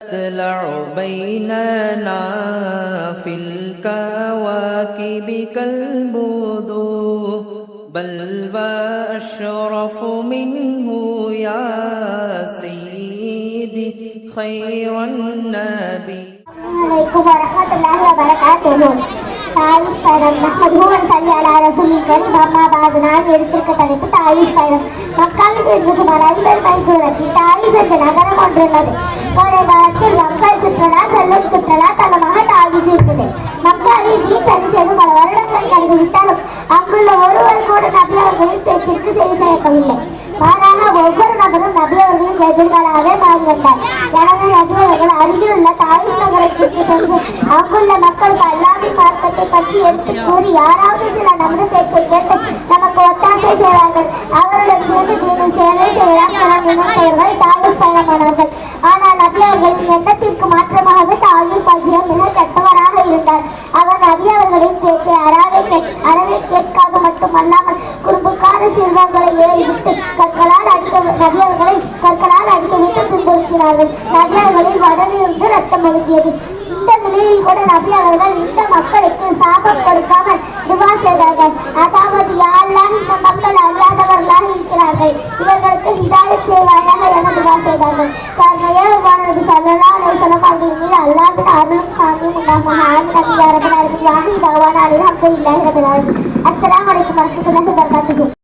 تطلع بيننا في الكواكب كالبدور بل وأشرف منه يا سيدي خير النبي. السلام عليكم ورحمة الله وبركاته. தாயிஃப் பயணம் நஹ்மதுஹு வ நஸல்லி அலா ரசூலில் கரீம். அம்மா பாத். நான் எடுத்திருக்க தலைப்பு தாயிஃப் பயணம். மக்காவில் இருந்து சுமார் 50 மைல் தூரத்தில் தாயிஃப் என்ற நகரம் ஒன்றுள்ளது. கோடை காலத்தில் மக்கள் சுற்றுலா செல்லும் சுற்றுலா தலமாக தாயிஃப் இருக்குது. மக்காவில் வீட்டை செய்து பல வருடங்கள் கழிந்துவிட்டாலும் அங்குள்ள ஒருவர் கூட நபி அவர்களின் பேச்சிற்கு செவி செய்யப்படவில்லை. மாறாக ஒவ்வொரு நபரும் நபி அவர்களின் எதிர்களாக மாறி வந்தார். எனவே நபி அவர்கள் அருகில் உள்ள தாயிஃப் நகரத்திற்கு சென்று அங்குள்ள மக்களுக்கு அல்லாஹ்வின் மார்க்கத்தை பற்றி எடுத்து கூறி யாராவது சில நமது பேச்சை கேட்டு நமக்கு ஒத்தாசை செய்வார்கள். அவருடன் சேர்ந்து தீனில் சேவை செய்யலாம் என நினைத்தவர்கள் தாயிஃப் பயணமானார்கள். ஆனால் நபி அவர்களின் எண்ணத்திற்கு மாற்றமாகவே தாயிஃப் பசியம் மிக கெட்டவராக இருந்தார். அவர் நபி அவர்களின் பேச்சை அறவே கேட்காது மட்டுமல்லாமல் குறும்புக்கார சிறுவர்களை ஏறிவிட்டு கற்களால் அடித்து விட்டு துன்புறுத்தினார்கள். நபி அவர்களின் வடலிருந்து ரத்தம் ஒழுகியது. இந்த நிலையில் கூட நபி அவர்கள் இந்த மக்களுக்கு சாபம் கொடுக்காமல் துவா செய்தார்கள். அதாவது யா அல்லாஹ், இந்த மக்கள் அல்லாதவர்களாக இருக்கிறார்கள், இவர்களுக்கு ஹிதாயத் செய்வாயாக என துவா செய்தார்கள். நபி ஸல்லல்லாஹு அலைஹி வஸல்லம் அவர்களின் மீது அல்லாஹ்வின் அருளும் சாந்தியும் உண்டாமாக. ஆமீன். அஸ்ஸலாமு அலைக்கும் வரஹ்மத்துல்லாஹி வபரகாத்துஹு.